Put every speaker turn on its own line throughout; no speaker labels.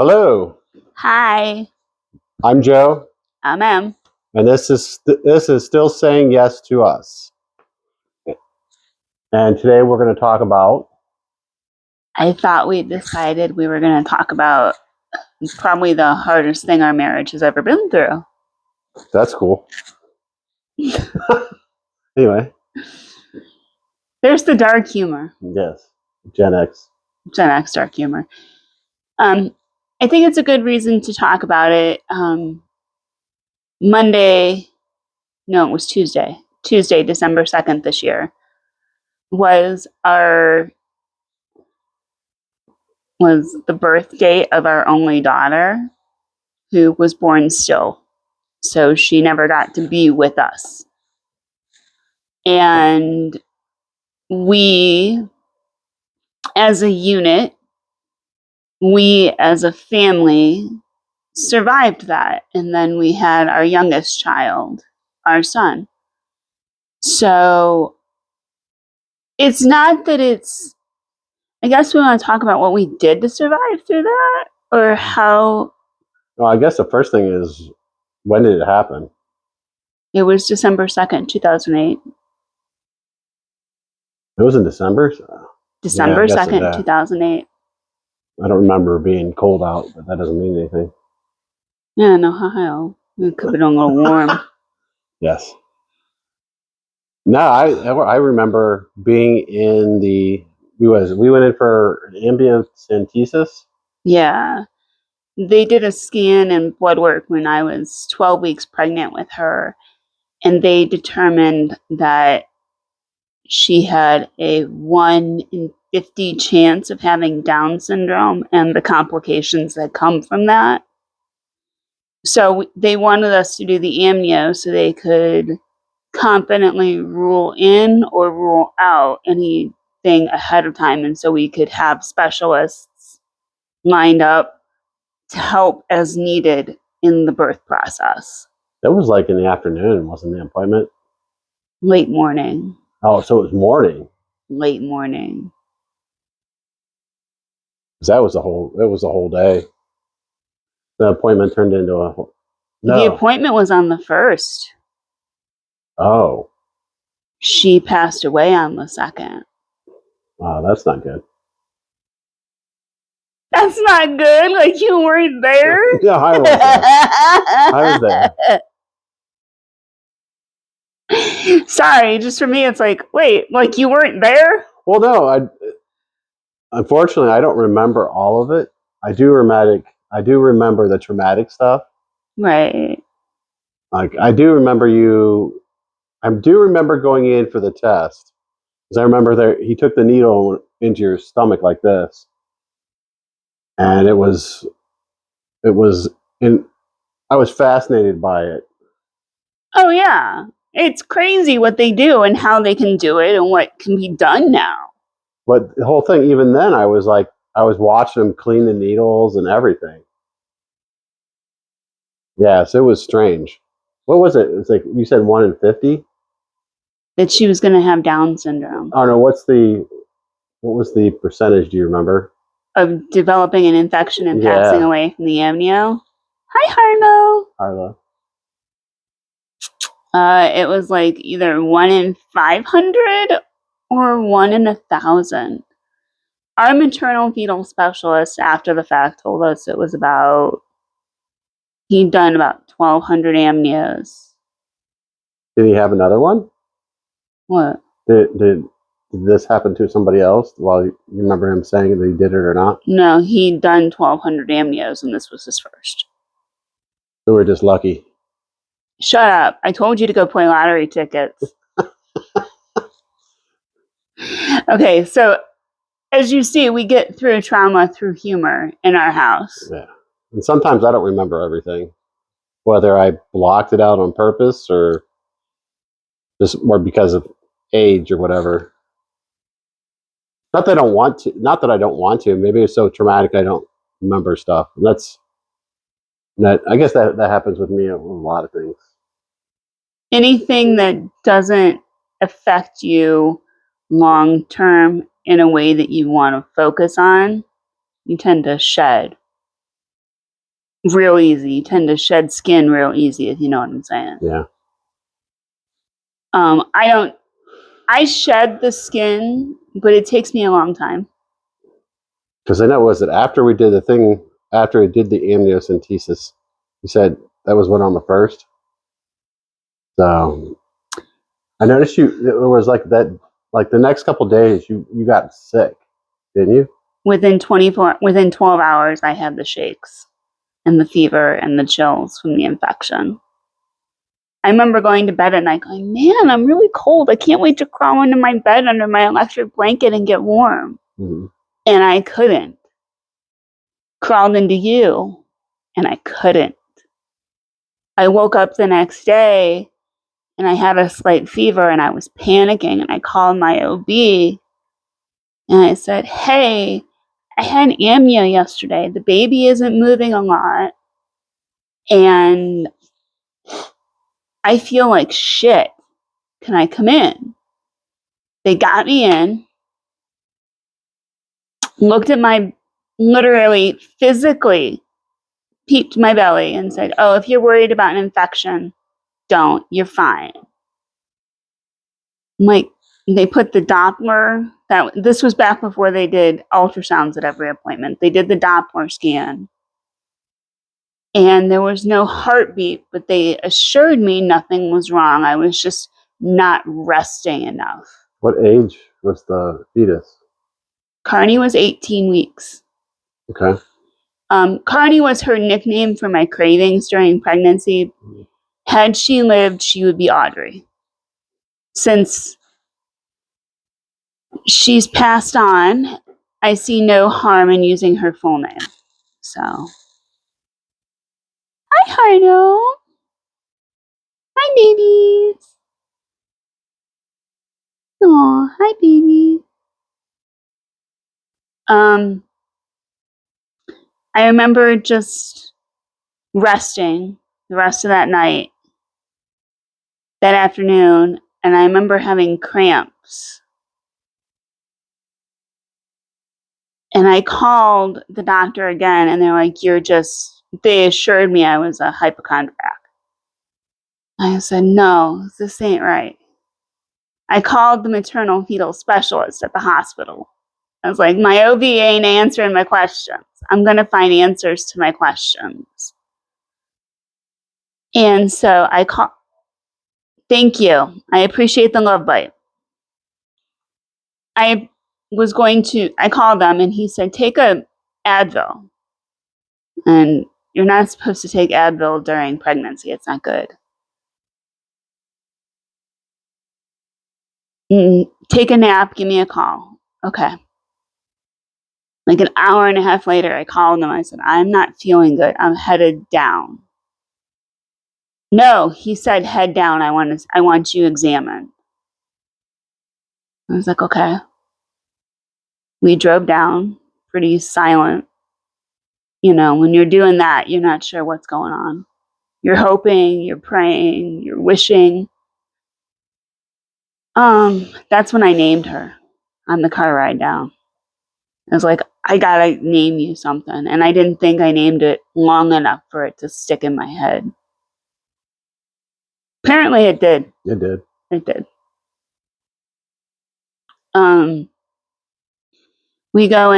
Hello,
Hi,
I'm Joe,
I'm Em.
and this is still saying yes to us. And today we're going to talk about.
I thought we decided we were going to talk about probably the hardest thing our marriage has ever been through.
That's cool. Anyway,
There's the dark humor,
yes, Gen X.
Gen X dark humor. I think it's a good reason to talk about it. Monday, no, it was Tuesday, December 2nd this year, was the birth date of our only daughter, who was born still. So she never got to be with us. And we, as a unit, we as a family survived that. And then we had our youngest child, our son. So it's not that I guess we want to talk about what we did to survive through that, or how.
Well, I guess the first thing is, when did it happen?
It was December 2nd, 2008.
It was in December.
December
Yeah,
2nd, 2008.
I don't remember being cold out, but that doesn't mean anything.
Yeah, in Ohio. It could have been a little warm.
Yes. No, I remember being in the. We went in for an amniocentesis.
Yeah. They did a scan and blood work when I was 12 weeks pregnant with her, and they determined that she had a 1 in 50 chance of having Down syndrome and the complications that come from that. So they wanted us to do the amnio so they could confidently rule in or rule out anything ahead of time, and so we could have specialists lined up to help as needed in the birth process.
That was like in the afternoon, wasn't the appointment?
Late morning.
Oh, so it was morning.
Late morning.
Because it was a whole day. The appointment turned into a no.
The appointment was on the 1st.
Oh.
She passed away on the 2nd.
Wow, that's not good.
That's not good. Like, you weren't there?
Yeah, I was there. I was
there. Sorry, just for me, it's like, wait, like you weren't there?
Well, no, unfortunately, I don't remember all of it. I do remember the traumatic stuff.
Right.
Like, I do remember going in for the test. Because I remember he took the needle into your stomach like this. And I was fascinated by it.
Oh, yeah. It's crazy what they do and how they can do it and what can be done now.
But the whole thing, even then, I was watching them clean the needles and everything. Yes, it was strange. What was it? It's like you said 1 in 50?
That she was going to have Down syndrome.
Oh no, what was the percentage, do you remember?
Of developing an infection and passing away from the amnio. Hi,
Harlow.
It was like either 1 in 500 or 1 in 1,000. Our maternal fetal specialist after the fact told us it was he'd done about 1,200 amnios.
Did he have another one?
What?
Did this happen to somebody else? Well, you remember him saying that he did it or not?
No, he'd done 1,200 amnios and this was his first.
So we're just lucky.
Shut up. I told you to go play lottery tickets. Okay, so as you see, we get through trauma through humor in our house.
Yeah. And sometimes I don't remember everything. Whether I blocked it out on purpose or because of age or whatever. Not that I don't want to. Maybe it's so traumatic I don't remember stuff. I guess that happens with me with a lot of things.
Anything that doesn't affect you long term in a way that you want to focus on, you tend to shed. real easy. You tend to shed skin real easy, if you know what I'm saying.
Yeah.
I shed the skin, but it takes me a long time.
Because I know, was it after we did the thing, after we did the amniocentesis, you said that was what on the first? So I noticed there was like that, like the next couple days you got sick, didn't you?
Within 12 hours, I had the shakes and the fever and the chills from the infection. I remember going to bed at night going, man, I'm really cold. I can't wait to crawl into my bed under my electric blanket and get warm.
Mm-hmm.
And I couldn't. Crawled into you, and I couldn't. I woke up the next day, and I had a slight fever, and I was panicking, and I called my OB, and I said, hey, I had amnio yesterday. The baby isn't moving a lot, and I feel like shit. Can I come in? They got me in, looked at literally physically peeped my belly and said, oh, if you're worried about an infection, don't. You're fine. Like, they put the Doppler. This was back before they did ultrasounds at every appointment. They did the Doppler scan. And there was no heartbeat, but they assured me nothing was wrong. I was just not resting enough.
What age was the fetus?
Carney was 18 weeks.
Okay.
Carney was her nickname for my cravings during pregnancy. Had she lived, she would be Audrey. Since she's passed on, I see no harm in using her full name. So, hi, Hardo. Hi, babies. Aw, hi, baby. I remember just resting the rest of that night, that afternoon, and I remember having cramps. And I called the doctor again, and they're like, they assured me I was a hypochondriac. I said, no, this ain't right. I called the maternal fetal specialist at the hospital. I was like, my OB ain't answering my questions. I'm going to find answers to my questions. And so I called. Thank you. I appreciate the love bite. I called them and he said, take a Advil. And you're not supposed to take Advil during pregnancy. It's not good. Take a nap. Give me a call. Okay. Like an hour and a half later, I called him. I said, I'm not feeling good. I'm headed down. No, he said, head down. I want you examined. I was like, okay. We drove down, pretty silent. You know, when you're doing that, you're not sure what's going on. You're hoping, you're praying, you're wishing. That's when I named her on the car ride down. I was like, I gotta name you something. And I didn't think I named it long enough for it to stick in my head. Apparently it did.
It did.
It did. We go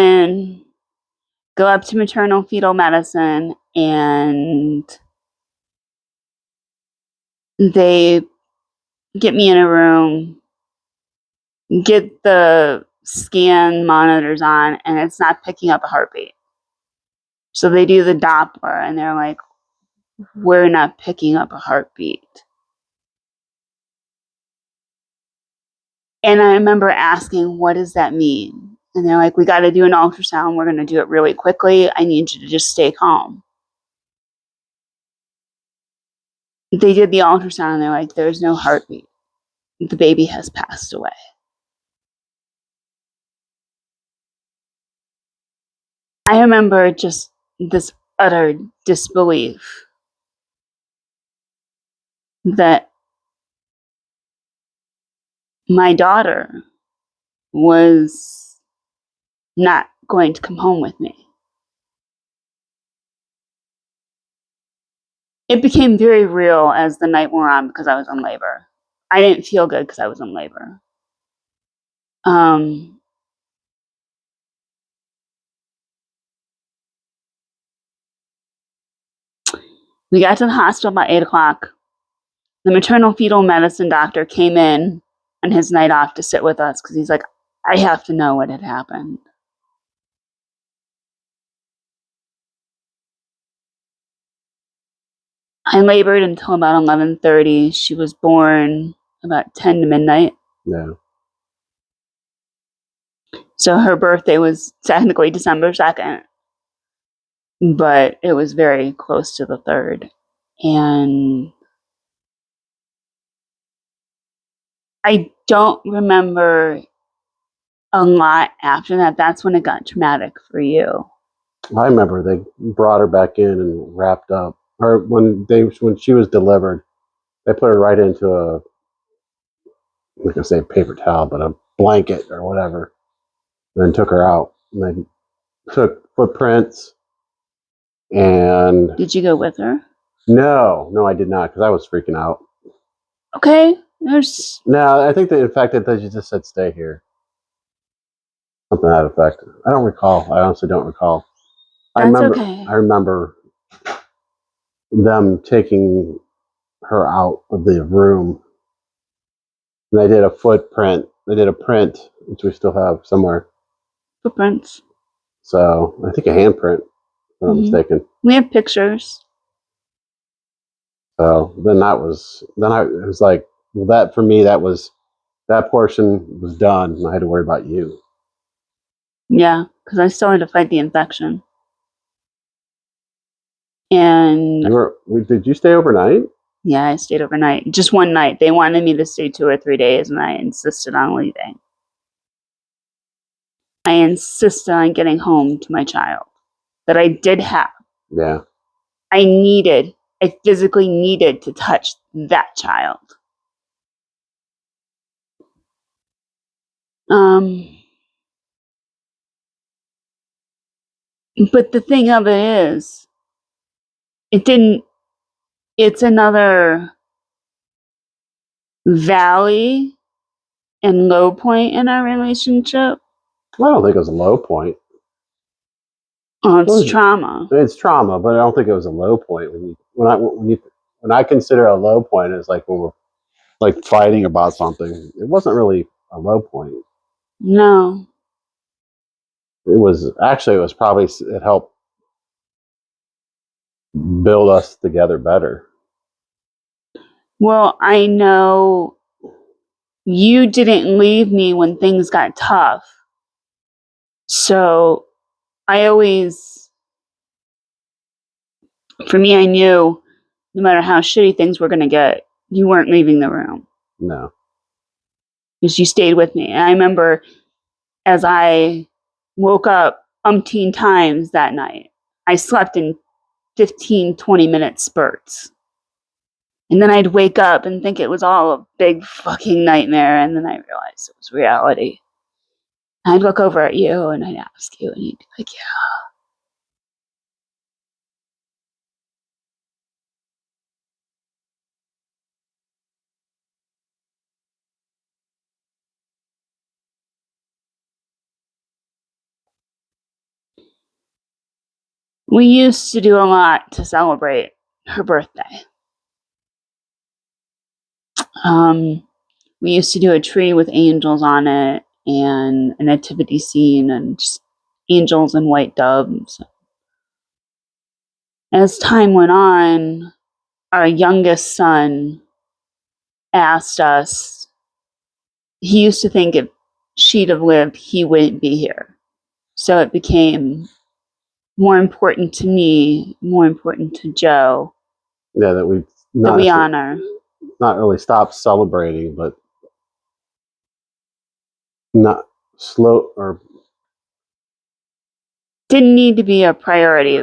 up to maternal fetal medicine, and they get me in a room, get the scan monitors on, and it's not picking up a heartbeat. So they do the Doppler, and they're like, we're not picking up a heartbeat. And I remember asking, what does that mean? And they're like, we got to do an ultrasound. We're going to do it really quickly. I need you to just stay calm. They did the ultrasound, and they're like, there's no heartbeat. The baby has passed away. I remember just this utter disbelief that my daughter was not going to come home with me. it became very real as the night wore on because I was in labor. I didn't feel good because I was in labor. We got to the hospital about 8 o'clock. The maternal fetal medicine doctor came in on his night off to sit with us because he's like, I have to know what had happened. I labored until about 11:30. She was born about 10 to midnight.
Yeah.
So her birthday was technically December 2nd, but it was very close to the 3rd. And I don't remember a lot after that. That's when it got traumatic for you.
I remember they brought her back in and wrapped up. Or when she was delivered, they put her right into I'm not gonna say a paper towel, but a blanket or whatever. And then took her out. And they took footprints and
Did you go with her?
no, I did not because I was freaking out.
Okay.
No, I think that in fact that they just said stay here. Something to that effect. I don't recall. I honestly don't recall.
That's okay.
I remember them taking her out of the room. And they did a footprint. They did a print, which we still have somewhere.
Footprints.
So I think a handprint, if I'm not mistaken.
We have pictures.
So then I was like, well, that for me, that portion was done, and I had to worry about you.
Yeah, because I still had to fight the infection. And
did you stay overnight?
Yeah, I stayed overnight. Just one night. They wanted me to stay 2 or 3 days, and I insisted on leaving. I insisted on getting home to my child that I did have.
Yeah.
I physically needed to touch that child. But the thing of it is, it's another valley and low point in our relationship.
Well, I don't think it was a low point.
Oh, it's trauma.
It's trauma, but I don't think it was a low point. When I consider a low point, it's like when we're like fighting about something. It wasn't really a low point.
No.
It was probably, it helped build us together better.
Well, I know you didn't leave me when things got tough. So I knew no matter how shitty things were going to get, you weren't leaving the room.
No.
Because you stayed with me. And I remember as I woke up umpteen times that night, I slept in 15, 20-minute spurts. And then I'd wake up and think it was all a big fucking nightmare. And then I realized it was reality. I'd look over at you and I'd ask you, and you'd be like, yeah. We used to do a lot to celebrate her birthday. We used to do a tree with angels on it and a nativity scene and just angels and white doves. As time went on, our youngest son asked us, he used to think if she'd have lived, he wouldn't be here. So it became more important to me, more important to Joe.
Yeah, that we
honor.
Not really stopped celebrating, but not slow or
didn't need to be a priority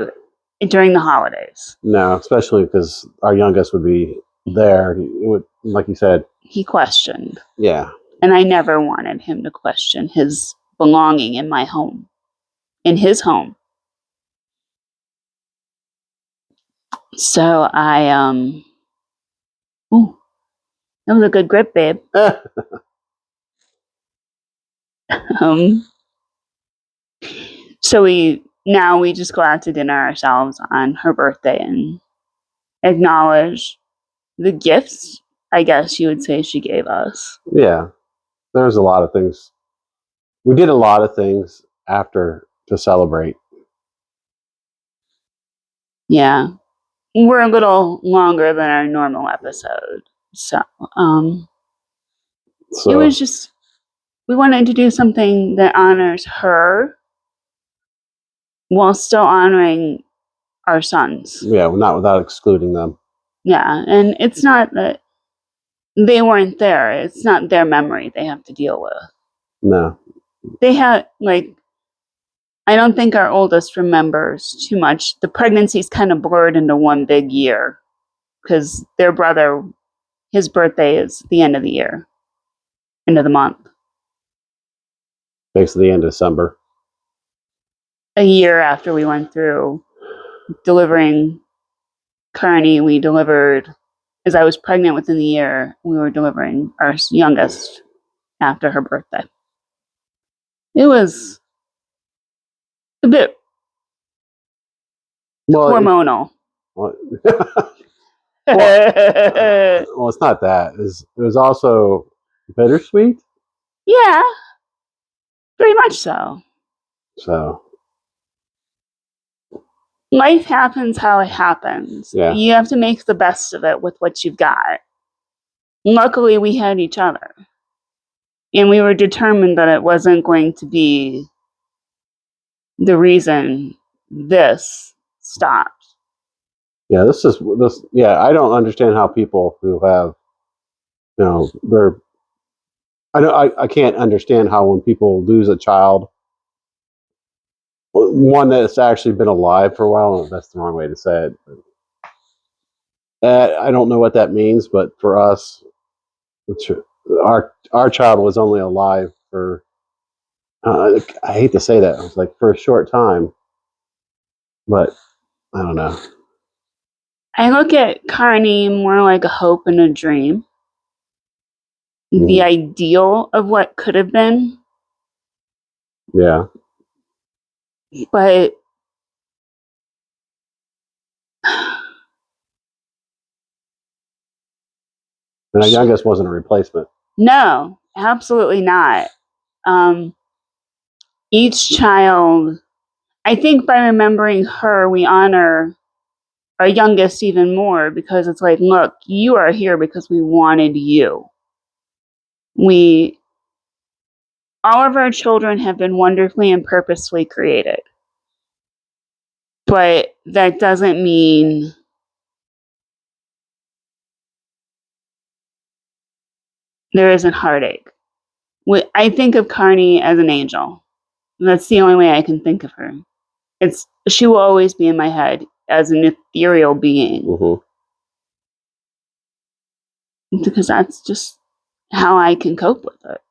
during the holidays.
No, especially because our youngest would be there. It would, like you said,
he questioned.
Yeah.
And I never wanted him to question his belonging in my home, in his home. So ooh, that was a good grip, babe. Um, so we just go out to dinner ourselves on her birthday and acknowledge the gifts, I guess you would say, she gave us.
Yeah, there's a lot of things. We did a lot of things after to celebrate.
Yeah. We're a little longer than our normal episode. So it was just, we wanted to do something that honors her while still honoring our sons.
Yeah, not without excluding them.
Yeah, and it's not that they weren't there. It's not their memory they have to deal with.
No.
They had, like, I don't think our oldest remembers too much. The pregnancy's kind of blurred into one big year because their brother, his birthday is the end of the year, end of the month.
Basically the end of December.
A year after we went through delivering Kearney, we delivered, as I was pregnant within the year, we were delivering our youngest after her birthday. It was a bit hormonal.
Well, it's not that. It was also bittersweet.
Yeah, very much so.
So
life happens how it happens.
Yeah.
You have to make the best of it with what you've got. Luckily, we had each other. And we were determined that it wasn't going to be the reason this stopped.
Yeah, this. Yeah, I don't understand how people who have, I can't understand how when people lose a child, one that's actually been alive for a while. That's the wrong way to say it. I don't know what that means, but for us, our child was only alive for. I hate to say that. It was like for a short time, but I don't know.
I look at Kearney more like a hope and a dream. The ideal of what could have been.
Yeah.
But
and our youngest wasn't a replacement.
No, absolutely not. Each child, I think by remembering her, we honor our youngest even more because it's like, look, you are here because we wanted you. All of our children have been wonderfully and purposefully created. But that doesn't mean there isn't heartache. I think of Kearney as an angel. That's the only way I can think of her. She will always be in my head as an ethereal being.
Mm-hmm.
Because that's just how I can cope with it.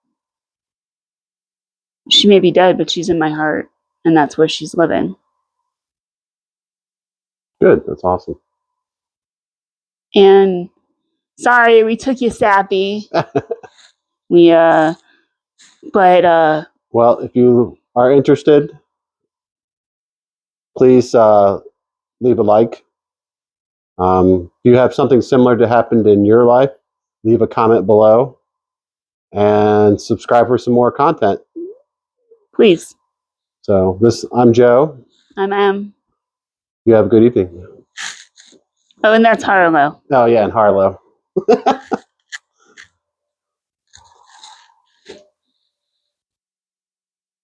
She may be dead, but she's in my heart, and that's where she's living.
Good. That's awesome.
And sorry, we took you sappy.
Well, if you are interested, please leave a like. If you have something similar to happened in your life, leave a comment below and subscribe for some more content.
Please.
So I'm Joe.
I'm Em.
You have a good evening.
Oh, and that's Harlow.
Oh yeah, and Harlow.